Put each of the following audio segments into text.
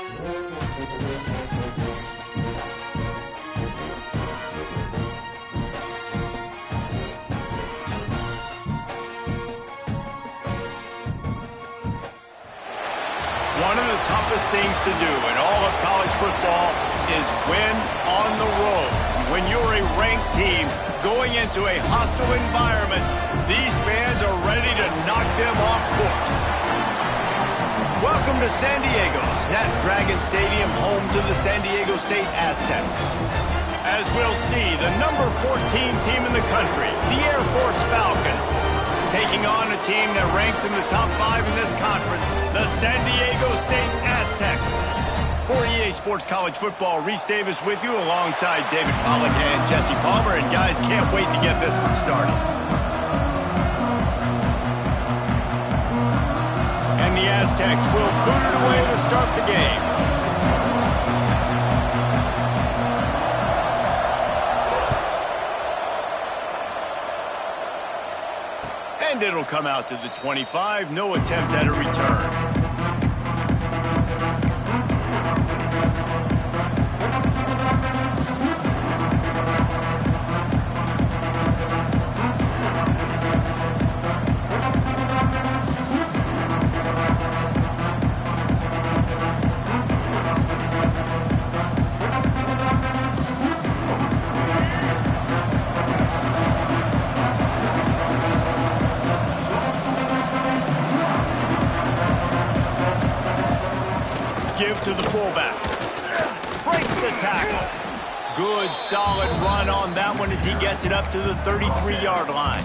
One of the toughest things to do in all of college football is win on the road. When you're a ranked team going into a hostile environment, these fans are ready to knock them off course. Welcome to San Diego, Snapdragon Stadium, home to the San Diego State Aztecs. As we'll see, the number 14 team in the country, the Air Force Falcons, taking on a team that ranks in the top 5 in this conference, the San Diego State Aztecs. For EA Sports College Football, Reese Davis with you alongside David Pollack and Jesse Palmer. And guys, can't wait to get this one started. And the Aztecs will boot it away to start the game. And it'll come out to the 25. No attempt at a return. Give to the fullback. Breaks the tackle. Good, solid run on that one as he gets it up to the 33-yard line.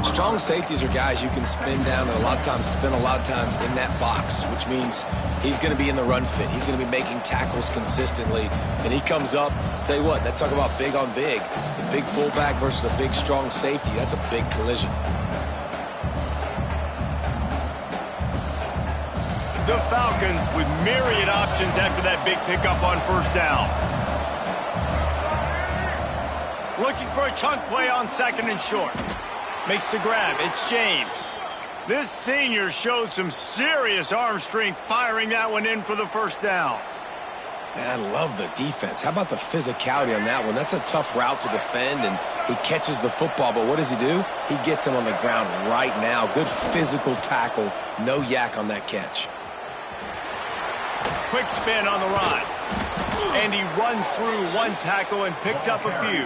Strong safeties are guys you can spin down and a lot of times spin a lot of times in that box, which means he's going to be in the run fit. He's going to be making tackles consistently. And he comes up, tell you what, that talk about big on big. The big fullback versus a big, strong safety, that's a big collision. The Falcons with myriad options after that big pickup on first down. Looking for a chunk play on 2nd and short. Makes the grab. It's James. This senior shows some serious arm strength firing that one in for the first down. Man, I love the defense. How about the physicality on that one? That's a tough route to defend, and he catches the football. But what does he do? He gets him on the ground right now. Good physical tackle. No yak on that catch. Quick spin on the run. And he runs through one tackle and picks up a few.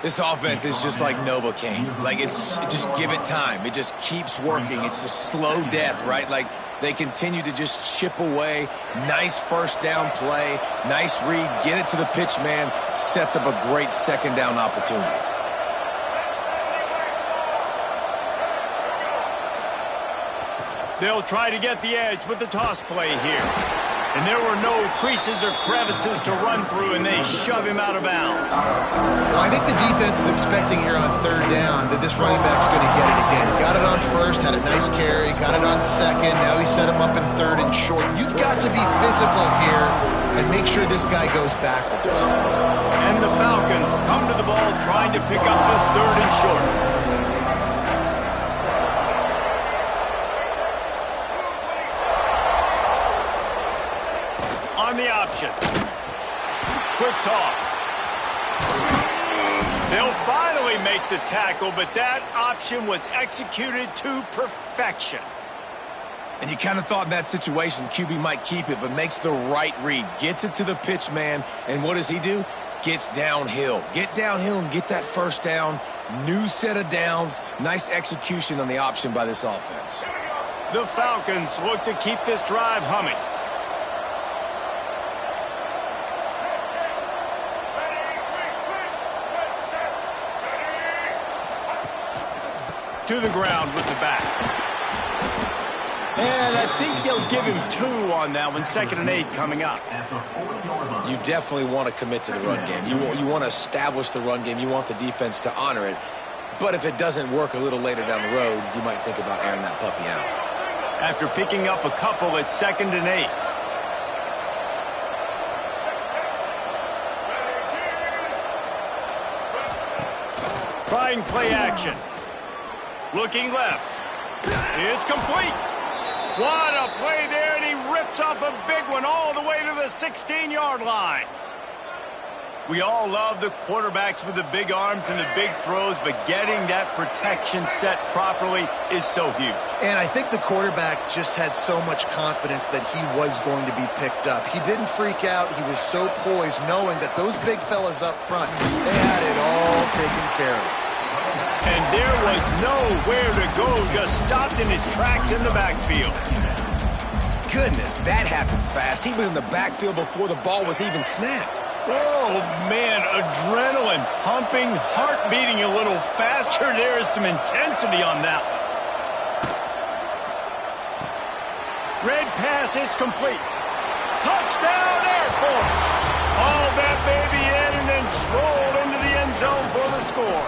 This offense is just like Novocaine. Like, just give it time. It just keeps working. It's a slow death, right? Like, they continue to just chip away. Nice first down play. Nice read. Get it to the pitch man. Sets up a great second down opportunity. They'll try to get the edge with the toss play here. And there were no creases or crevices to run through, and they shove him out of bounds. Well, I think the defense is expecting here on 3rd down that this running back's going to get it again. He got it on 1st, had a nice carry, got it on 2nd. Now he set him up in 3rd and short. You've got to be physical here and make sure this guy goes backwards. And the Falcons come to the ball trying to pick up this 3rd and short. On the option. Quick toss. They'll finally make the tackle, but that option was executed to perfection. And you kind of thought in that situation QB might keep it, but makes the right read. Gets it to the pitch man, and what does he do? Gets downhill. Get downhill and get that first down. New set of downs. Nice execution on the option by this offense. The Falcons look to keep this drive humming. To the ground with the back. And I think they'll give him 2 on that one. 2nd and 8 coming up. You definitely want to commit to the run game. You want to establish the run game. You want the defense to honor it. But if it doesn't work a little later down the road, you might think about airing that puppy out. After picking up a couple at 2nd and 8. Trying play action. Looking left. It's complete. What a play there, and he ripped Rips off a big one all the way to the 16-yard line. We all love the quarterbacks with the big arms and the big throws, but getting that protection set properly is so huge. And I think the quarterback just had so much confidence that he was going to be picked up. He didn't freak out. He was so poised, knowing that those big fellas up front, they had it all taken care of. And there was nowhere to go, just stopped in his tracks in the backfield. Goodness, that happened fast. He was in the backfield before the ball was even snapped. Oh, man, adrenaline pumping, heart beating a little faster. There is some intensity on that one. Red pass, it's complete. Touchdown, Air Force. Hauled that baby in and then strolled into the end zone for the score.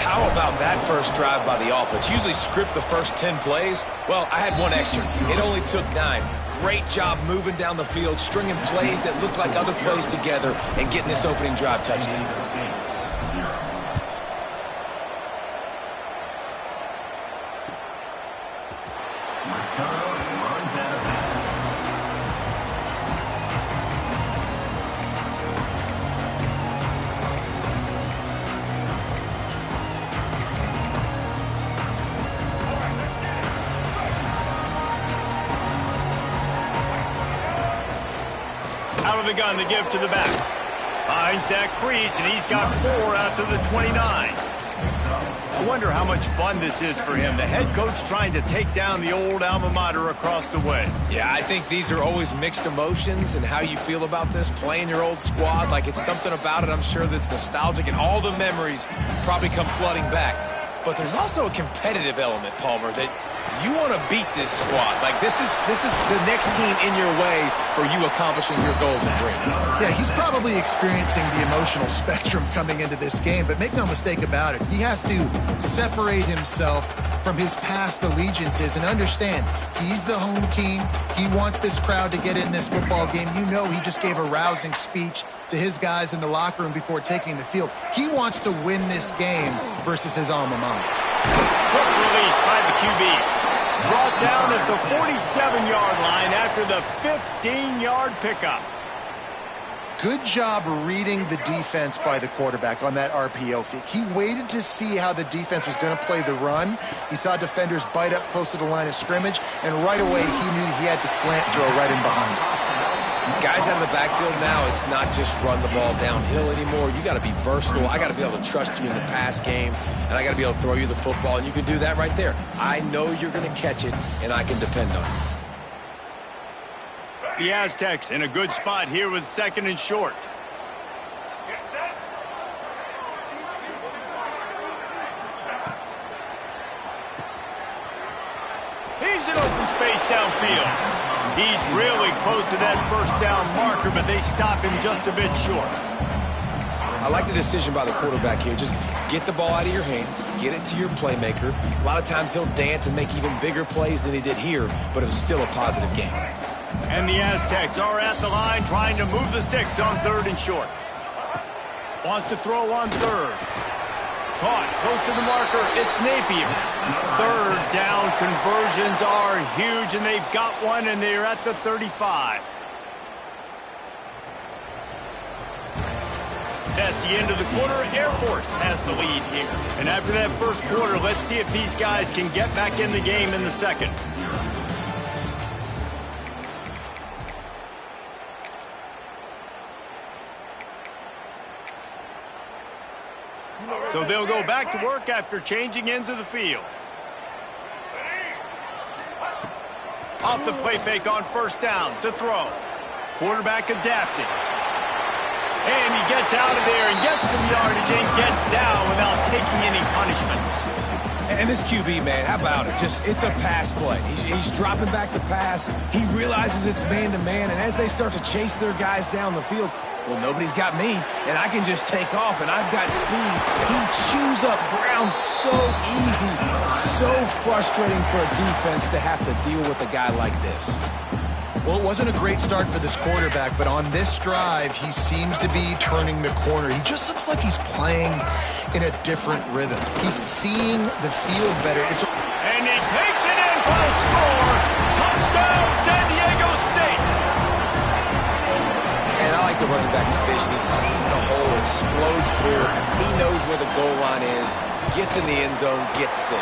How about that first drive by the offense? Usually script the first 10 plays. Well, I had one extra. It only took 9. Great job moving down the field, stringing plays that look like other plays together, and getting this opening drive touchdown. Out of the gun to give to the back. Finds that crease, and he's got 4 after the 29. I wonder how much fun this is for him. The head coach trying to take down the old alma mater across the way. Yeah, I think these are always mixed emotions and how you feel about this, playing your old squad. Like, it's something about it, I'm sure, that's nostalgic, and all the memories probably come flooding back. But there's also a competitive element, Palmer, that you want to beat this squad. Like, this is the next team in your way for you accomplishing your goals and dreams. Yeah, he's probably experiencing the emotional spectrum coming into this game, but make no mistake about it, he has to separate himself from his past allegiances and understand he's the home team. He wants this crowd to get in this football game. You know, he just gave a rousing speech to his guys in the locker room before taking the field. He wants to win this game versus his alma mater. Quick release by the QB. Brought down at the 47-yard line after the 15-yard pickup. Good job reading the defense by the quarterback on that RPO fake. He waited to see how the defense was going to play the run. He saw defenders bite up close to the line of scrimmage, and right away he knew he had the slant throw right in behind. Guys out of the backfield now, it's not just run the ball downhill anymore. You got to be versatile. I got to be able to trust you in the pass game, and I got to be able to throw you the football, and you can do that right there. I know you're going to catch it, and I can depend on it. The Aztecs in a good spot here with 2nd and short. He's in open space downfield. He's really close to that first down marker, but they stop him just a bit short. I like the decision by the quarterback here. Just get the ball out of your hands, get it to your playmaker. A lot of times he'll dance and make even bigger plays than he did here, but it was still a positive game. And the Aztecs are at the line trying to move the sticks on 3rd and short. Wants to throw on 3rd. Caught close to the marker. It's Napier. 3rd down conversions are huge, and they've got one, and they're at the 35. That's the end of the quarter. Air Force has the lead here. And after that first quarter, let's see if these guys can get back in the game in the second. So they'll go back to work after changing into the field. Off the play fake on 1st down to throw. Quarterback adapted. And he gets out of there and gets some yardage and gets down without taking any punishment. And this QB, man, how about it? It's a pass play. He's dropping back to pass. He realizes it's man-to-man, and as they start to chase their guys down the field, well, nobody's got me, and I can just take off, and I've got speed. He chews up ground so easy, so frustrating for a defense to have to deal with a guy like this. Well, it wasn't a great start for this quarterback, but on this drive, he seems to be turning the corner. He just looks like he's playing in a different rhythm. He's seeing the field better. And he takes it in for a score. Touchdown, running back's efficient. He sees the hole, explodes through it. He knows where the goal line is, gets in the end zone, gets 6.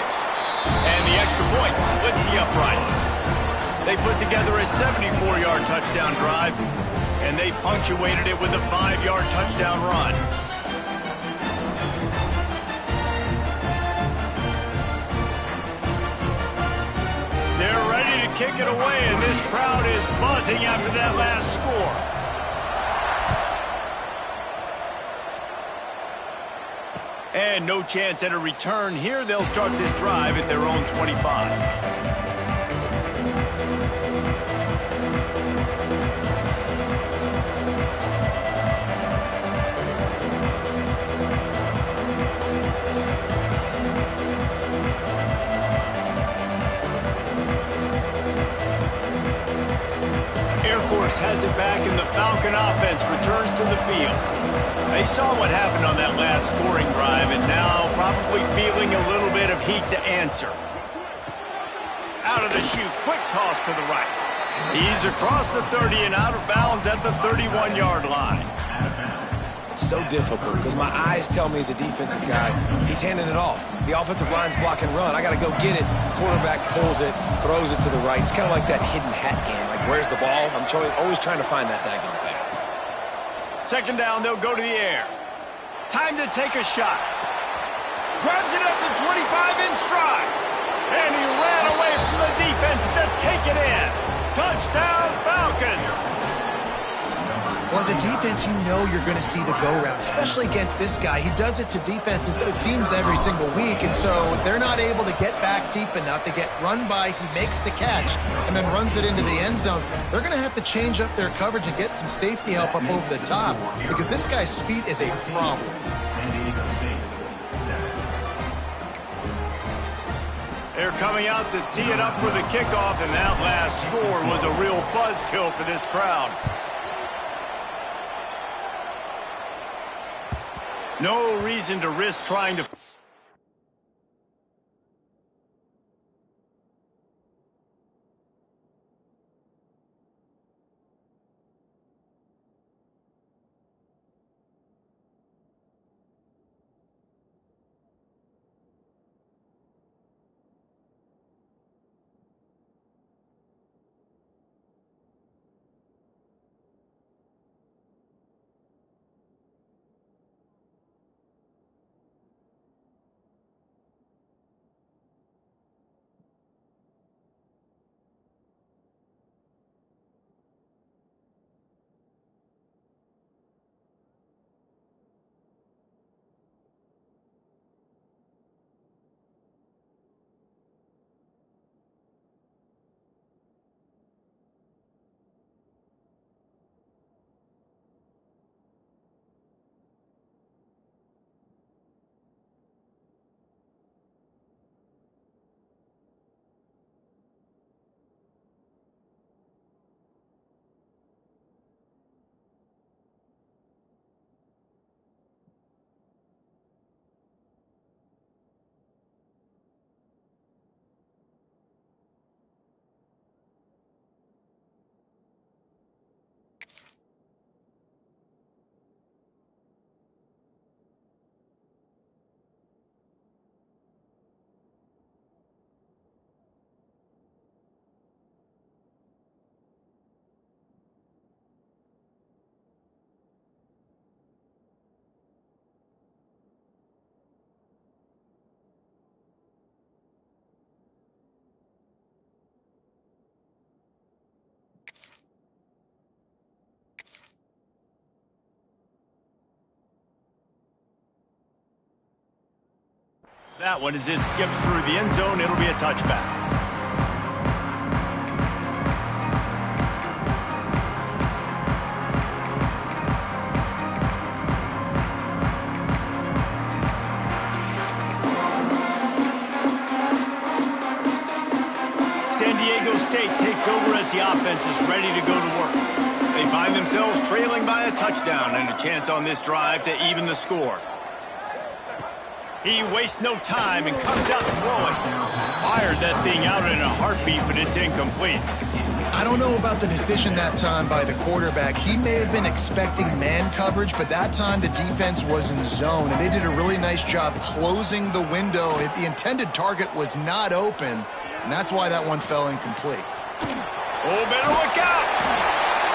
And the extra point splits the uprights. They put together a 74-yard touchdown drive, and they punctuated it with a 5-yard touchdown run. They're ready to kick it away, and this crowd is buzzing after that last score. And no chance at a return here. They'll start this drive at their own 25. Has it back, and the Falcon offense returns to the field. They saw what happened on that last scoring drive, and now probably feeling a little bit of heat to answer. Out of the chute, quick toss to the right. He's across the 30 and out of bounds at the 31-yard line. So difficult because my eyes tell me as a defensive guy, he's handing it off. The offensive line's block and run. I got to go get it. Quarterback pulls it, throws it to the right. It's kind of like that hidden hat game. Like, where's the ball? I'm always trying to find that daggone thing. Second down, they'll go to the air. Time to take a shot. Grabs it up to 25 in stride. And he ran away from the defense to take it in. Touchdown, Falcons. Well, as a defense, you know you're going to see the go route, especially against this guy. He does it to defenses, it seems, every single week, and so they're not able to get back deep enough. They get run by, he makes the catch, and then runs it into the end zone. They're going to have to change up their coverage and get some safety help up over the top because this guy's speed is a problem. They're coming out to tee it up for the kickoff, and that last score was a real buzzkill for this crowd. No reason to risk trying to... That one, as it skips through the end zone, it'll be a touchback. San Diego State takes over as the offense is ready to go to work. They find themselves trailing by a touchdown and a chance on this drive to even the score. He wastes no time and comes out throwing. fired that thing out in a heartbeat, but it's incomplete. I don't know about the decision that time by the quarterback. He may have been expecting man coverage, but that time the defense was in zone, and they did a really nice job closing the window. The intended target was not open, and that's why that one fell incomplete. Oh, better look out!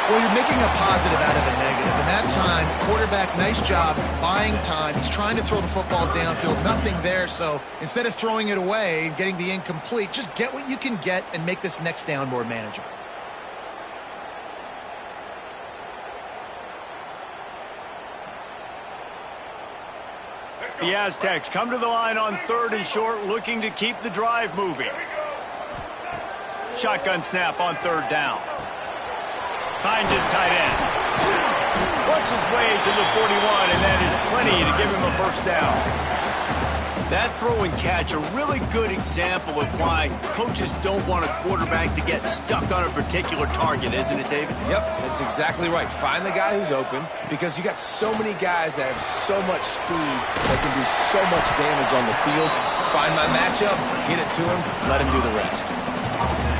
Well, you're making a positive out of a negative. And that time, quarterback, nice job buying time. He's trying to throw the football downfield. Nothing there, so instead of throwing it away and getting the incomplete, just get what you can get and make this next down more manageable. The Aztecs come to the line on 3rd and short, looking to keep the drive moving. Shotgun snap on 3rd down. Finds his tight end. Works his way to the 41, and that is plenty to give him a first down. That throw and catch, a really good example of why coaches don't want a quarterback to get stuck on a particular target, isn't it, David? Yep, that's exactly right. Find the guy who's open, because you got so many guys that have so much speed that can do so much damage on the field. Find my matchup, get it to him, let him do the rest.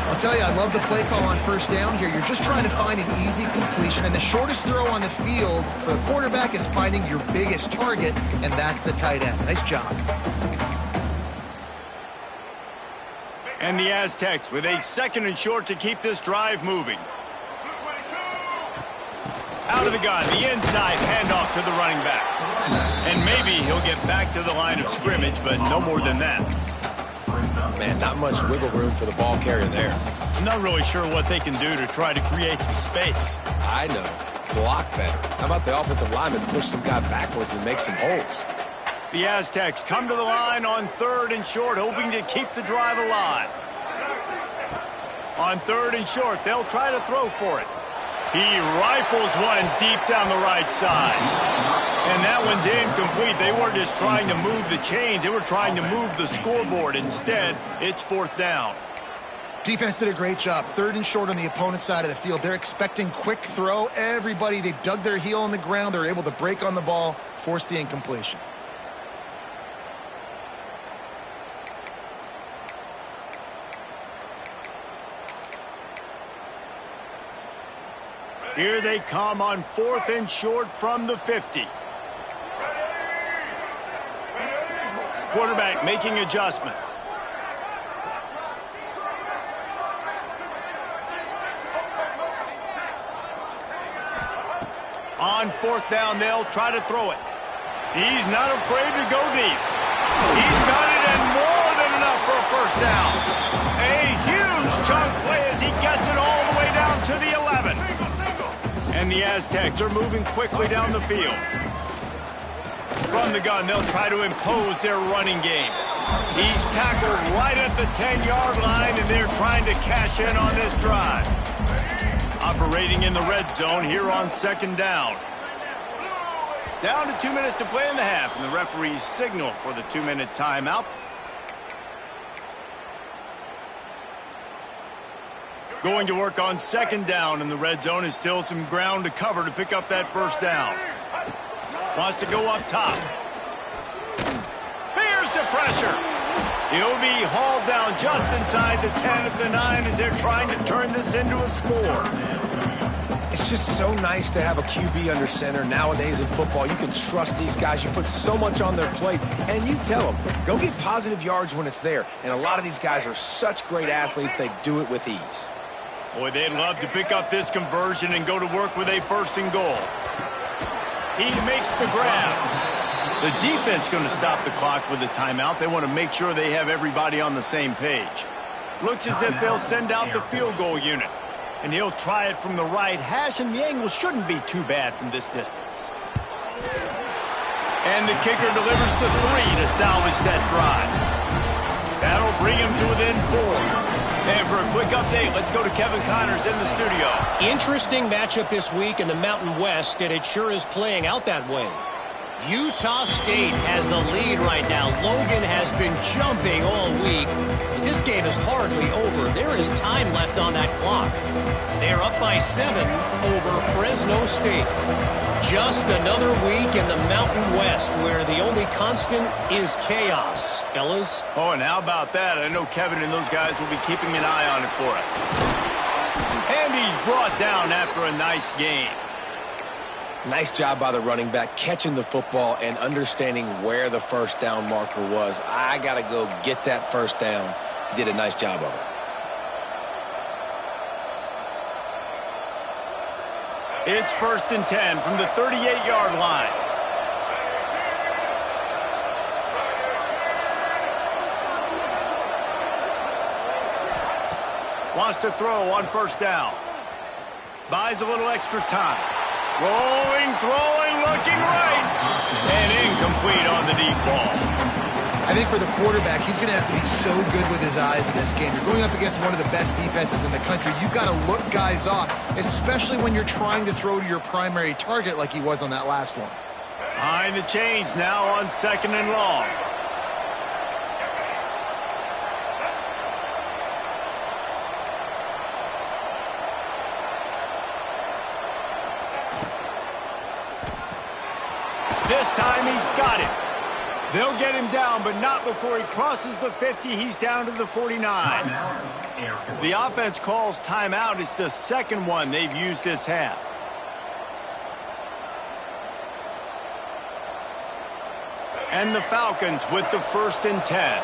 I'll tell you, I love the play call on 1st down here. You're just trying to find an easy completion, and the shortest throw on the field for the quarterback is finding your biggest target, and that's the tight end. Nice job. And the Aztecs with a 2nd and short to keep this drive moving. Out of the gun, the inside handoff to the running back. And maybe he'll get back to the line of scrimmage, but no more than that. Man, not much wiggle room for the ball carrier there. I'm not really sure what they can do to try to create some space. I know. Block better. How about the offensive lineman push some guy backwards and make some holes? The Aztecs come to the line on 3rd and short, hoping to keep the drive alive. On 3rd and short, they'll try to throw for it. He rifles one deep down the right side. And that one's incomplete. They weren't just trying to move the chains. They were trying to move the scoreboard. Instead, it's 4th down. Defense did a great job. 3rd and short on the opponent's side of the field. They're expecting quick throw. Everybody, they dug their heel on the ground. They're able to break on the ball, force the incompletion. Here they come on 4th and short from the 50. Quarterback making adjustments. On 4th down, they'll try to throw it. He's not afraid to go deep. He's got it, and more than enough for a first down. A huge chunk play as he gets it all the way down to the 11. And the Aztecs are moving quickly down the field. From the gun, they'll try to impose their running game. He's tackled right at the 10-yard line, and they're trying to cash in on this drive. Operating in the red zone here on 2nd down. Down to 2 minutes to play in the half, and the referees signal for the 2-minute timeout. Going to work on 2nd down in the red zone is still some ground to cover to pick up that first down. Wants to go up top. Here's the pressure. He'll be hauled down just inside the 10 at the 9 as they're trying to turn this into a score. It's just so nice to have a QB under center. Nowadays in football, you can trust these guys. You put so much on their plate, and you tell them, go get positive yards when it's there. And a lot of these guys are such great athletes, they do it with ease. Boy, they'd love to pick up this conversion and go to work with a 1st and goal. He makes the grab. The defense going to stop the clock with a timeout. They want to make sure they have everybody on the same page. Looks as if they'll send out the field goal unit. And he'll try it from the right hash, and the angle shouldn't be too bad from this distance. And the kicker delivers the 3 to salvage that drive. That'll bring him to within 4. And for a quick update, let's go to Kevin Connors in the studio. Interesting matchup this week in the Mountain West, and it sure is playing out that way. Utah State has the lead right now. Logan has been jumping all week. This game is hardly over. There is time left on that clock. They're up by 7 over Fresno State. Just another week in the Mountain West where the only constant is chaos, fellas. Oh, and how about that? I know Kevin and those guys will be keeping an eye on it for us. And he's brought down after a nice game. Nice job by the running back, catching the football and understanding where the first down marker was. I got to go get that first down. He did a nice job of it. It's 1st and 10 from the 38-yard line. Wants to throw on 1st down. Buys a little extra time. Rolling, throwing, looking right. And incomplete on the deep ball. I think for the quarterback, he's going to have to be so good with his eyes in this game. You're going up against one of the best defenses in the country. You've got to look guys off, especially when you're trying to throw to your primary target like he was on that last one. Behind the chains now on 2nd and long. This time he's got it. They'll get him down, but not before he crosses the 50. He's down to the 49. The offense calls timeout. It's the second one they've used this half. And the Falcons with the 1st and 10.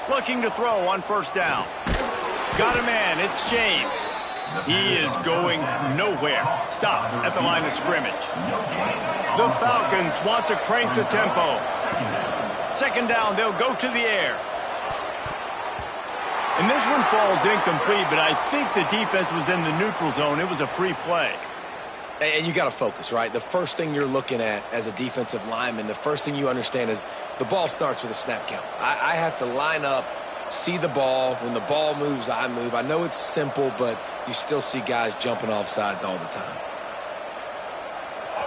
Looking to throw on 1st down. Got a man. It's James. He is going nowhere. Stop at the line of scrimmage. The Falcons want to crank the tempo. 2nd down, they'll go to the air. And this one falls incomplete, but I think the defense was in the neutral zone. It was a free play. And you got to focus, right? The first thing you're looking at as a defensive lineman, the first thing you understand is the ball starts with a snap count. I have to line up, see the ball. When the ball moves, I move. I know it's simple, but you still see guys jumping off sides all the time.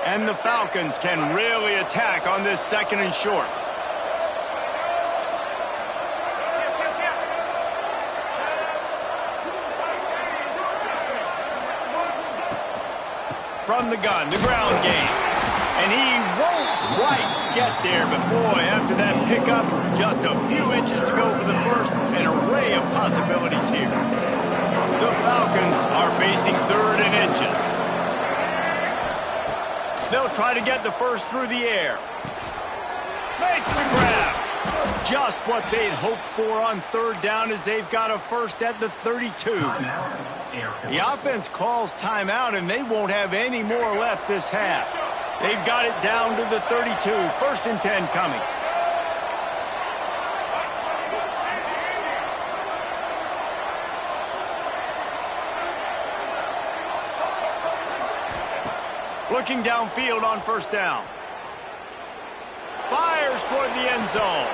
And the Falcons can really attack on this 2nd and short. From the gun, the ground game. And he won't quite get there, but boy, after that pickup, just a few inches to go for the first. An array of possibilities here. The Falcons are facing 3rd and inches. They'll try to get the first through the air. Makes the grab. Just what they'd hoped for on 3rd down as they've got a first at the 32. The offense calls timeout, and they won't have any more left this half. They've got it down to the 32. 1st and 10 coming. Looking downfield on 1st down. Fires toward the end zone.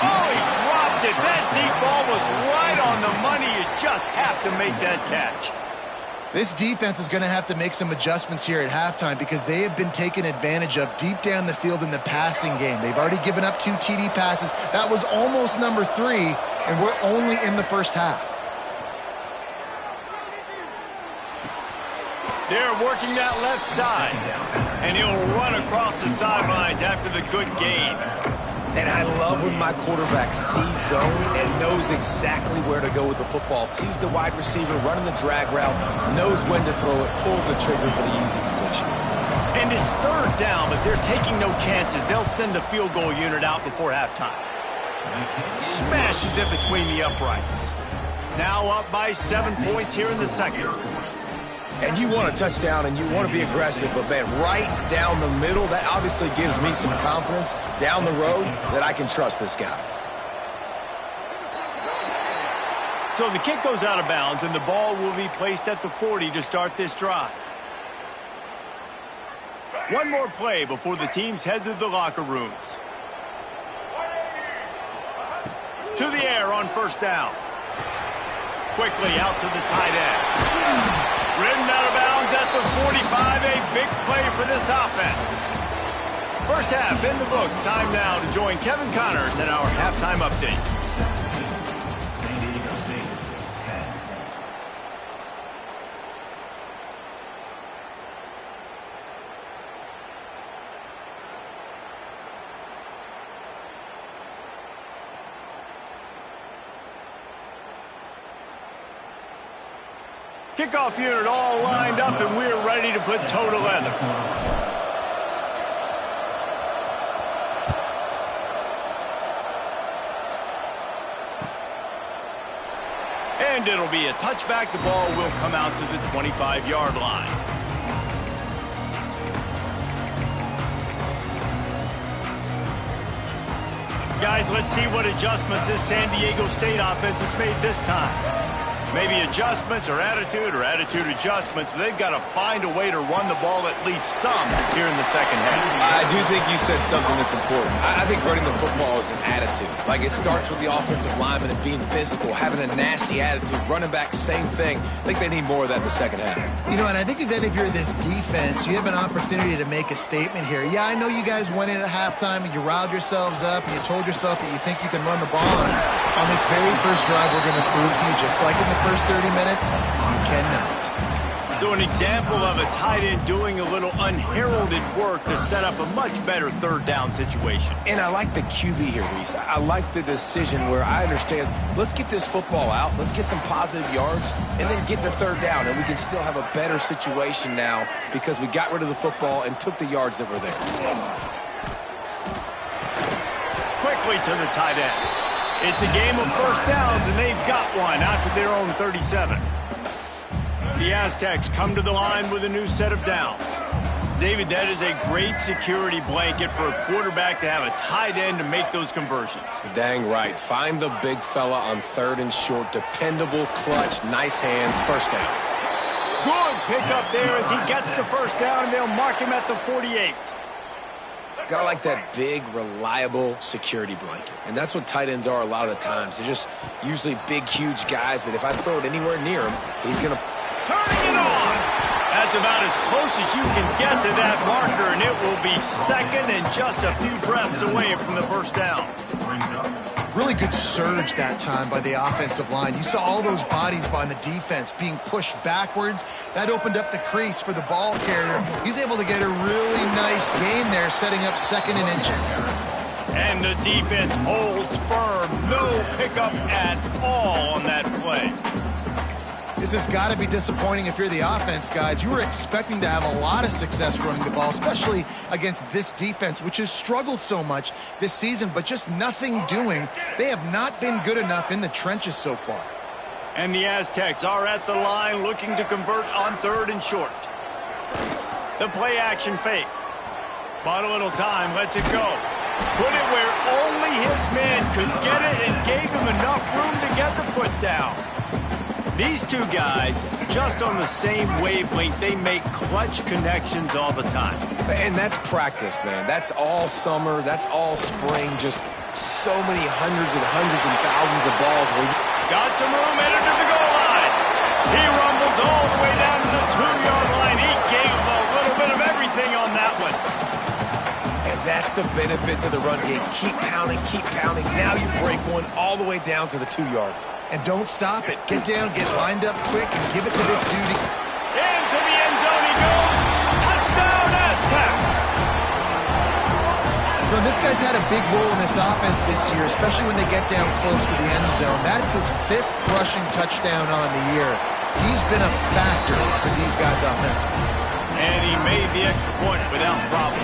Oh, he dropped it. That deep ball was right on the money. You just have to make that catch. This defense is going to have to make some adjustments here at halftime because they have been taken advantage of deep down the field in the passing game. They've already given up 2 TD passes. That was almost number 3, and we're only in the first half. They're working that left side, and he'll run across the sidelines after the good gain. And I love when my quarterback sees zone and knows exactly where to go with the football. Sees the wide receiver running the drag route, knows when to throw it, pulls the trigger for the easy completion. And it's 3rd down, but they're taking no chances. They'll send the field goal unit out before halftime. Smashes it between the uprights. Now up by 7 points here in the 2nd. And you want a touchdown and you want to be aggressive, but man, right down the middle, that obviously gives me some confidence down the road that I can trust this guy. So the kick goes out of bounds and the ball will be placed at the 40 to start this drive. One more play before the teams head to the locker rooms. To the air on 1st down. Quickly out to the tight end. Ridden out of bounds at the 45, a big play for this offense. First half in the books. Time now to join Kevin Connors at our halftime update. Kickoff unit all lined up, and we're ready to put toe to leather. And it'll be a touchback. The ball will come out to the 25-yard line. Guys, let's see what adjustments this San Diego State offense has made this time. Maybe adjustments or attitude adjustments. But they've got to find a way to run the ball at least some here in the second half. I do think you said something that's important. I think running the football is an attitude. Like, it starts with the offensive lineman and being physical, having a nasty attitude. Running back, same thing. I think they need more of that in the second half. You know, and I think that if you're this defense, you have an opportunity to make a statement here. Yeah, I know you guys went in at halftime and you riled yourselves up and you told yourself that you think you can run the ball on us. On this very first drive, we're going to prove to you, just like in the first 30 minutes, you cannot. So an example of a tight end doing a little unheralded work to set up a much better third down situation. And I like the QB here, Reese. I like the decision where I understand, let's get this football out, let's get some positive yards, and then get to third down, and we can still have a better situation now because we got rid of the football and took the yards that were there. Quickly to the tight end. It's a game of first downs, and they've got one out to their own 37. The Aztecs come to the line with a new set of downs. David, that is a great security blanket for a quarterback to have a tight end to make those conversions. Dang right. Find the big fella on third and short. Dependable, clutch, nice hands, first down. Good pickup there as he gets to first down, and they'll mark him at the 48. Gotta like that big, reliable security blanket. And that's what tight ends are a lot of the times. They're just usually big, huge guys that if I throw it anywhere near him, he's going to... Turning it on! That's about as close as you can get to that marker, and it will be second and just a few breaths away from the first down. Really good surge that time by the offensive line. You saw all those bodies by the defense being pushed backwards. That opened up the crease for the ball carrier. He's able to get a really nice gain there, setting up second and inches. And the defense holds firm. No pickup at all on that play. This has got to be disappointing if you're the offense, guys. You were expecting to have a lot of success running the ball, especially against this defense, which has struggled so much this season, but just nothing doing. They have not been good enough in the trenches so far. And the Aztecs are at the line looking to convert on third and short. The play action fake. Bought a little time, lets it go. Put it where only his man could get it and gave him enough room to get the foot down. These two guys, just on the same wavelength, they make clutch connections all the time. And that's practice, man. That's all summer. That's all spring. Just so many hundreds and thousands of balls. Got some room headed to the goal line. He rumbles all the way down to the 2-yard line. He gave a little bit of everything on that one. And that's the benefit to the run game. Keep pounding, keep pounding. Now you break one all the way down to the 2-yard line. And don't stop it. Get down, get lined up quick, and give it to this dude. Into the end zone he goes. Touchdown, Aztecs! Well, this guy's had a big role in this offense this year, especially when they get down close to the end zone. That's his 5th rushing touchdown on the year. He's been a factor for these guys offensively. And he made the extra point without problem.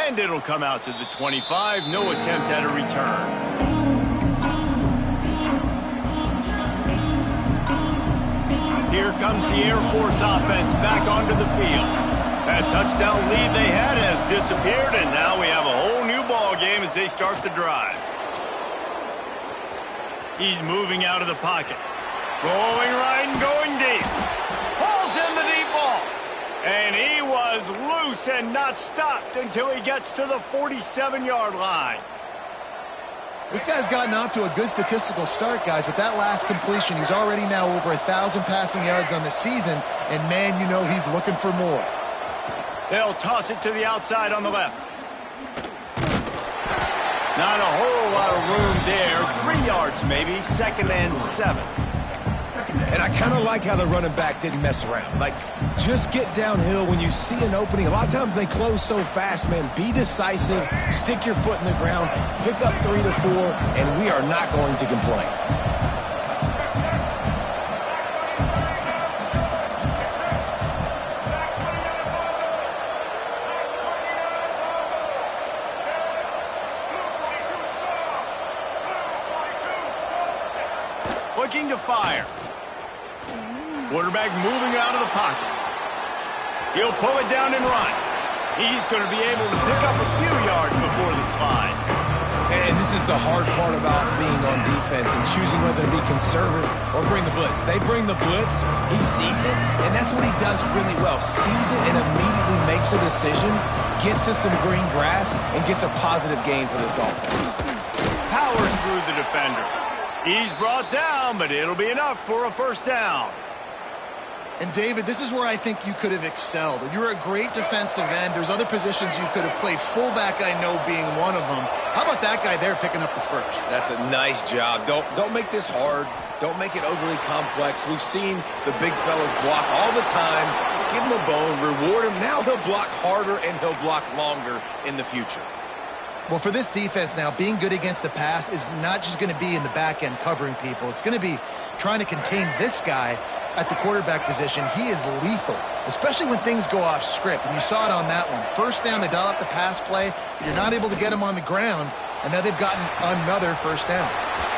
And it'll come out to the 25. No attempt at a return. Here comes the Air Force offense back onto the field. That touchdown lead they had has disappeared, and now we have a whole new ball game as they start the drive. He's moving out of the pocket. Going right and going deep. Pulls in the deep ball. And he was loose and not stopped until he gets to the 47-yard line. This guy's gotten off to a good statistical start, guys. With that last completion, he's already now over 1,000 passing yards on the season, and man, you know he's looking for more. They'll toss it to the outside on the left. Not a whole lot of room there. 3 yards maybe, 2nd and 7. And I kind of like how the running back didn't mess around. Like, just get downhill when you see an opening. A lot of times they close so fast, man. Be decisive, stick your foot in the ground, pick up 3 to 4, and we are not going to complain. Looking to fire. Quarterback moving out of the pocket. He'll pull it down and run. He's going to be able to pick up a few yards before the slide. And this is the hard part about being on defense and choosing whether to be conservative or bring the blitz. They bring the blitz, he sees it, and that's what he does really well. Sees it and immediately makes a decision, gets to some green grass, and gets a positive gain for this offense. Powers through the defender. He's brought down, but it'll be enough for a first down. And, David, this is where I think you could have excelled. You're a great defensive end. There's other positions you could have played. Fullback, I know, being one of them. How about that guy there picking up the first? That's a nice job. Don't make this hard. Don't make it overly complex. We've seen the big fellas block all the time. Give him a bone, reward him. Now he'll block harder and he'll block longer in the future. Well, for this defense now, being good against the pass is not just going to be in the back end covering people. It's going to be trying to contain this guy at the quarterback position. He is lethal, especially when things go off script. And you saw it on that one. First down, they dial up the pass play. You're not able to get him on the ground, and now they've gotten another first down.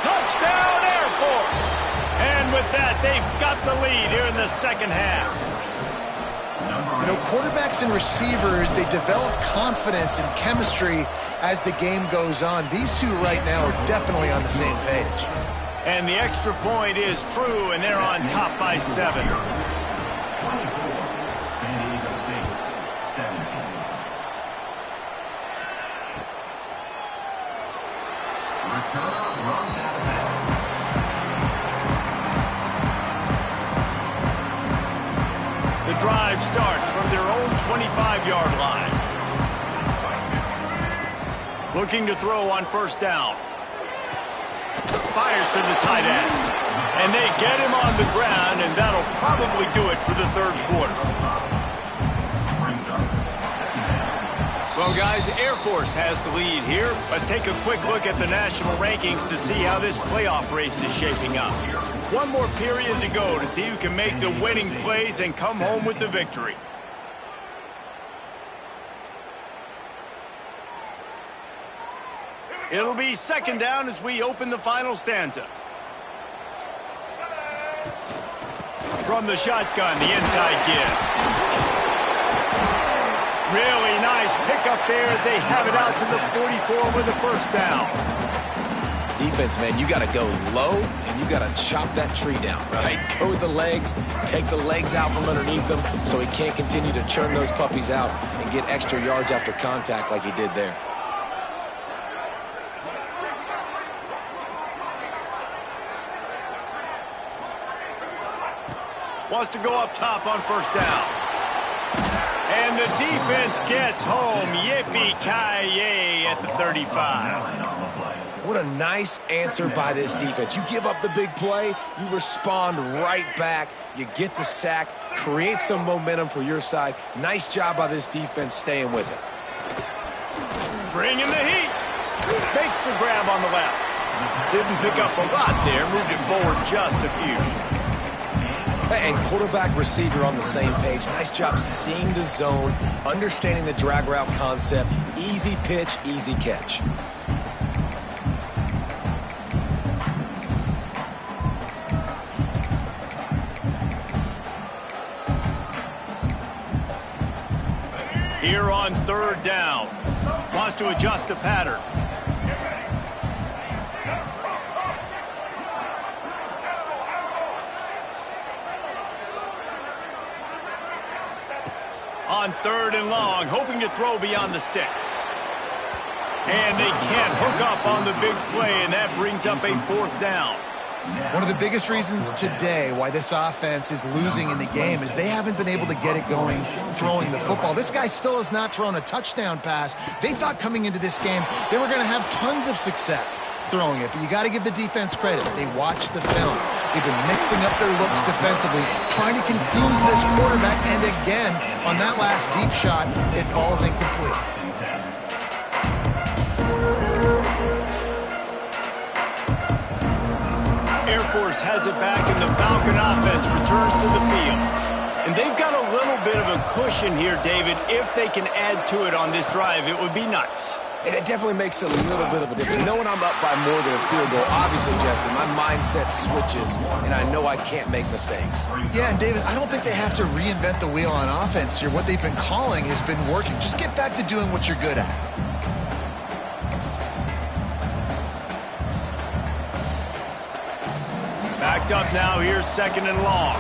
Touchdown, Air Force! And with that, they've got the lead here in the second half. You know, quarterbacks and receivers, they develop confidence and chemistry as the game goes on. These two right now are definitely on the same page. And the extra point is true, and they're on top by 7. The drive starts from their own 25-yard line. Looking to throw on first down. Fires to the tight end. And they get him on the ground, and that'll probably do it for the third quarter. Well, guys, Air Force has the lead here. Let's take a quick look at the national rankings to see how this playoff race is shaping up. One more period to go to see who can make the winning plays and come home with the victory. It'll be second down as we open the final stanza. From the shotgun, the inside give. Really nice pickup there as they have it out to the 44 with the first down. Defense, man, you got to go low and you got to chop that tree down, right? Go with the legs, take the legs out from underneath them so he can't continue to churn those puppies out and get extra yards after contact like he did there. Wants to go up top on first down. And the defense gets home. Yippee-ki-yay at the 35. What a nice answer by this defense. You give up the big play, you respond right back, you get the sack, create some momentum for your side. Nice job by this defense staying with it. Bringing the heat. Makes the grab on the left. Didn't pick up a lot there, moved it forward just a few. And quarterback receiver on the same page. Nice job seeing the zone, understanding the drag route concept. Easy pitch, easy catch. Here on third down. Wants to adjust the pattern. On third and long, hoping to throw beyond the sticks. And they can't hook up on the big play, and that brings up a 4th down. One of the biggest reasons today why this offense is losing in the game is they haven't been able to get it going throwing the football. This guy still has not thrown a touchdown pass. They thought coming into this game they were going to have tons of success throwing it, but you got to give the defense credit. They watched the film. They've been mixing up their looks defensively, trying to confuse this quarterback, and again, on that last deep shot, it falls incomplete. Air Force has it back, and the Falcon offense returns to the field. And they've got a little bit of a cushion here, David. If they can add to it on this drive, it would be nice. And it definitely makes a little bit of a difference. Knowing I'm up by more than a field goal, obviously, Jesse, my mindset switches, and I know I can't make mistakes. Yeah, and David, I don't think they have to reinvent the wheel on offense here. What they've been calling has been working. Just get back to doing what you're good at. Backed up now, here's 2nd and long.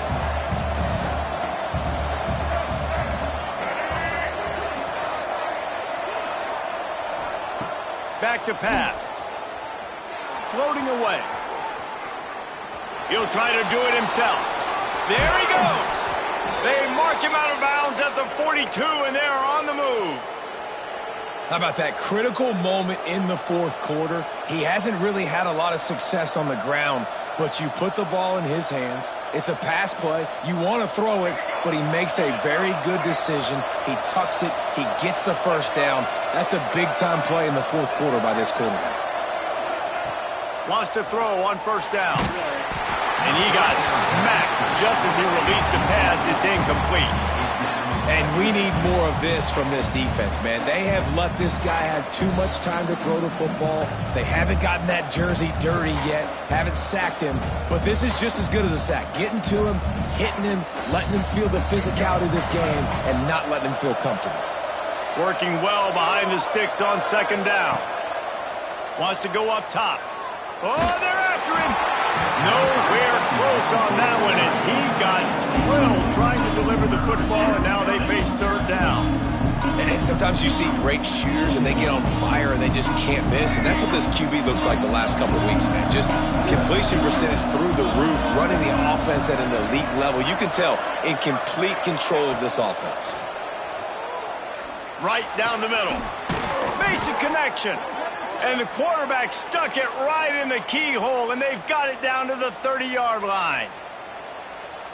Back to pass. Floating away. He'll try to do it himself. There he goes. They mark him out of bounds at the 42, and they are on the move. How about that critical moment in the 4th quarter? He hasn't really had a lot of success on the ground, but you put the ball in his hands. It's a pass play. You want to throw it, but he makes a very good decision. He tucks it. He gets the 1st down. That's a big-time play in the 4th quarter by this quarterback. Wants to throw on 1st down. And he got smacked just as he released the pass. It's incomplete. And we need more of this from this defense, man. They have let this guy have too much time to throw the football. They haven't gotten that jersey dirty yet, haven't sacked him. But this is just as good as a sack. Getting to him, hitting him, letting him feel the physicality of this game, and not letting him feel comfortable. Working well behind the sticks on 2nd down. Wants to go up top. Oh, they're after him. Nowhere close on that one as he got drilled trying to deliver the football, and now they face 3rd down. And sometimes you see great shooters, and they get on fire, and they just can't miss. And that's what this QB looks like the last couple of weeks, man. Just completion percentage through the roof, running the offense at an elite level. You can tell in complete control of this offense. Right down the middle. Makes a connection. And the quarterback stuck it right in the keyhole, and they've got it down to the 30-yard line.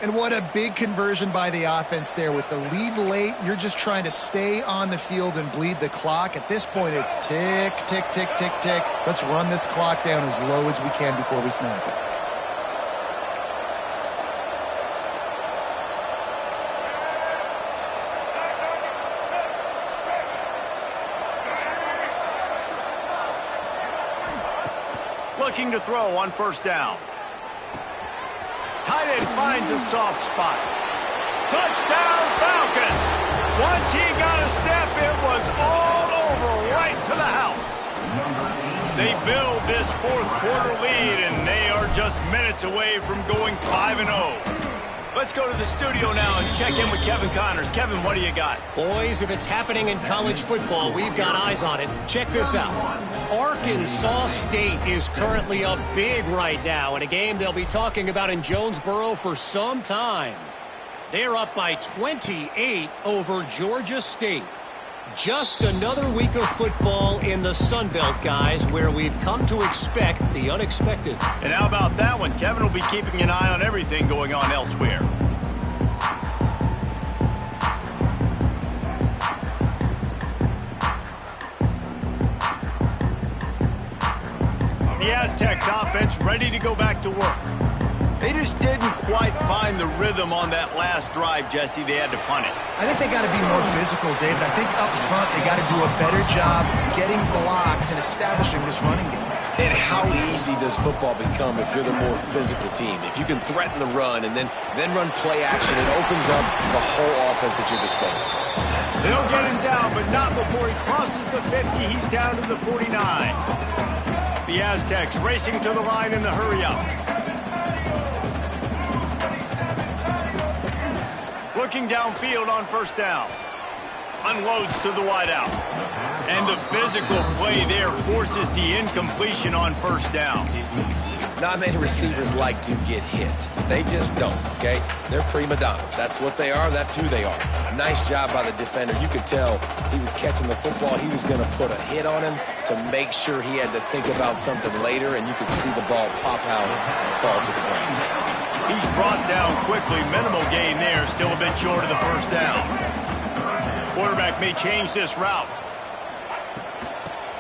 And what a big conversion by the offense there. With the lead late, you're just trying to stay on the field and bleed the clock. At this point, it's tick, tick, tick, tick, tick. Let's run this clock down as low as we can before we snap it. Looking to throw on 1st down. Tight end finds a soft spot. Touchdown Falcons! Once he got a step, it was all over right to the house. They build this 4th quarter lead, and they are just minutes away from going 5-0. Let's go to the studio now and check in with Kevin Connors. Kevin, what do you got? Boys, if it's happening in college football, we've got eyes on it. Check this out. Arkansas State is currently up big right now in a game they'll be talking about in Jonesboro for some time. They're up by 28 over Georgia State. Just another week of football in the Sun Belt, guys, where we've come to expect the unexpected. And how about that one? Kevin will be keeping an eye on everything going on elsewhere. The Aztecs offense ready to go back to work. They just didn't quite find the rhythm on that last drive, Jesse. They had to punt it. I think they got to be more physical, David. I think up front they got to do a better job getting blocks and establishing this running game. And how easy does football become if you're the more physical team? If you can threaten the run and then run play action, it opens up the whole offense at your disposal. They don't get him down, but not before he crosses the 50. He's down to the 49. The Aztecs racing to the line in the hurry-up. Looking downfield on 1st down. Unloads to the wideout. And the physical play there forces the incompletion on first down. Not many receivers like to get hit. They just don't, okay? They're prima donnas. That's what they are. That's who they are. Nice job by the defender. You could tell he was catching the football. He was going to put a hit on him to make sure he had to think about something later, and you could see the ball pop out and fall to the ground. He's brought down quickly. Minimal gain there. Still a bit short of the first down. Quarterback may change this route.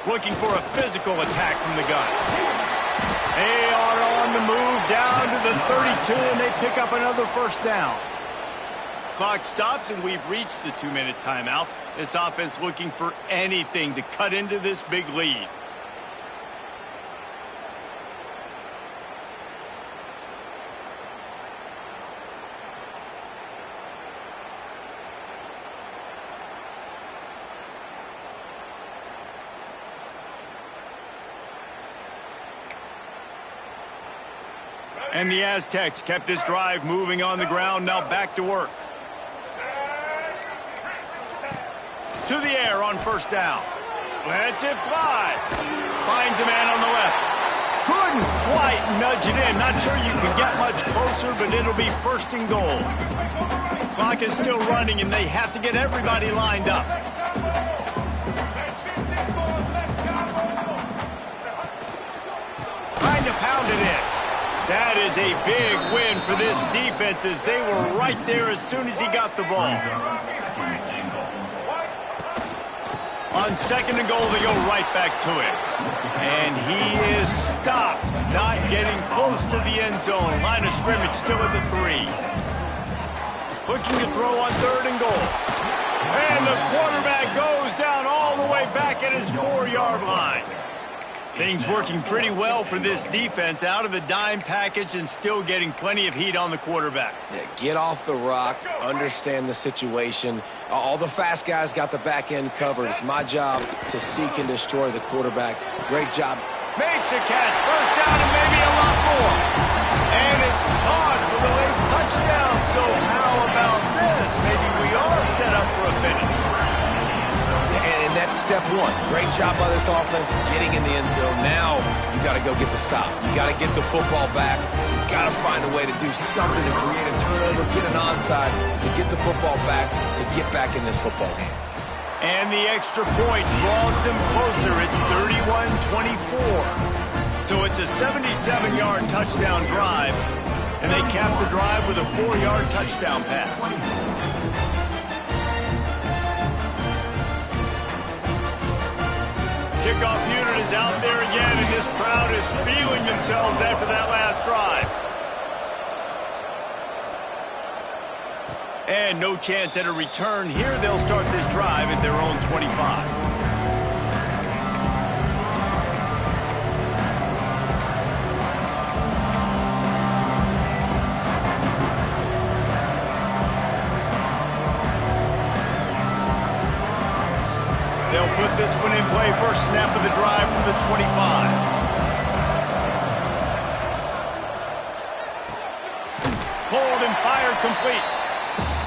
Looking for a physical attack from the gun. They are on the move down to the 32, and they pick up another first down. Clock stops, and we've reached the 2-minute timeout. This offense looking for anything to cut into this big lead. And the Aztecs kept this drive moving on the ground. Now back to work. To the air on first down. Lets it fly. Finds a man on the left. Couldn't quite nudge it in. Not sure you can get much closer, but it'll be first and goal. Clock is still running, and they have to get everybody lined up. Trying to pound it in. That is a big win for this defense as they were right there as soon as he got the ball. On second and goal, they go right back to him. And he is stopped, not getting close to the end zone. Line of scrimmage still at the 3. Looking to throw on third and goal. And the quarterback goes down all the way back at his 4-yard line. Things working pretty well for this defense, out of a dime package and still getting plenty of heat on the quarterback. Yeah, get off the rock, understand the situation. All the fast guys got the back end covered. It's my job to seek and destroy the quarterback. Great job. Makes a catch, first down and maybe a lot more. And it's caught for the late touchdown. So how about this? Maybe we are set up for a finish. And that's step one. Great job by this offense getting in the end zone. Now you got to go get the stop. You got to get the football back. You got to find a way to do something to create a turnover, get an onside, to get the football back, to get back in this football game. And the extra point draws them closer. It's 31-24. So it's a 77-yard touchdown drive, and they cap the drive with a 4-yard touchdown pass. Kickoff unit is out there again, and this crowd is feeling themselves after that last drive. And no chance at a return here. They'll start this drive at their own 25. They'll put this one in play. First snap of the drive from the 25. Pulled and fired complete.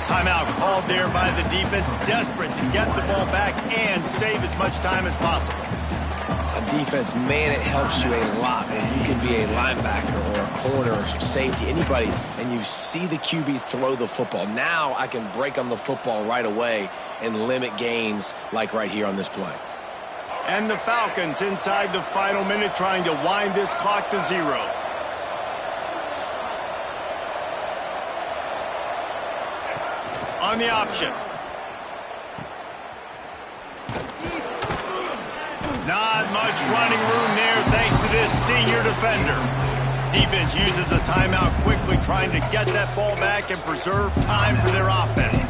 Timeout called there by the defense, desperate to get the ball back and save as much time as possible. On defense, man, it helps you a lot, man. You can be a linebacker or a corner or safety, anybody, and you see the QB throw the football. Now I can break on the football right away and limit gains like right here on this play. And the Falcons inside the final minute trying to wind this clock to 0. On the option. Not much running room there thanks to this senior defender. Defense uses a timeout quickly, trying to get that ball back and preserve time for their offense.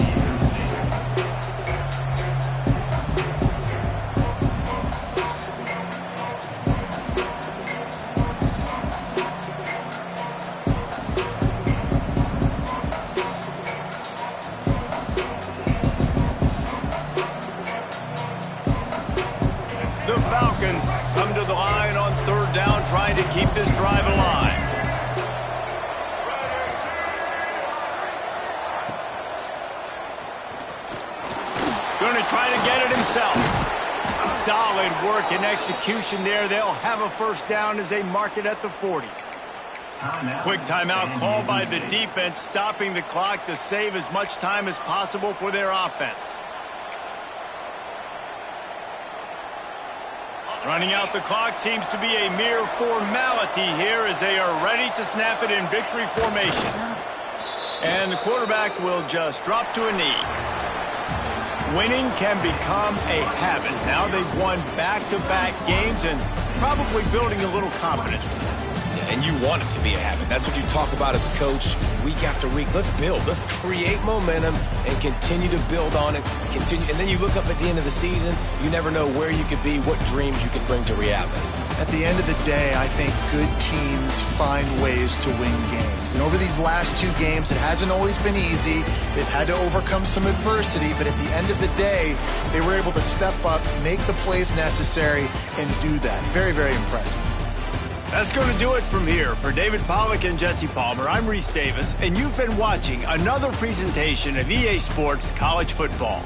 The Falcons come to the line on third down, trying to keep this drive alive. Going to try to get it himself. Solid work and execution there. They'll have a first down as they mark it at the 40. Quick timeout called by the defense, stopping the clock to save as much time as possible for their offense. Running out the clock seems to be a mere formality here as they are ready to snap it in victory formation. And the quarterback will just drop to a knee. Winning can become a habit. Now they've won back-to-back games and probably building a little confidence. Yeah, and you want it to be a habit. That's what you talk about as a coach week after week. Let's build. Let's create momentum and continue to build on it. And then you look up at the end of the season, you never know where you could be, what dreams you could bring to reality. At the end of the day, I think good teams find ways to win games. And over these last two games, it hasn't always been easy. They've had to overcome some adversity, but at the end of the day, they were able to step up, make the plays necessary, and do that. Very, very impressive. That's going to do it from here. For David Pollack and Jesse Palmer, I'm Reese Davis, and you've been watching another presentation of EA Sports College Football.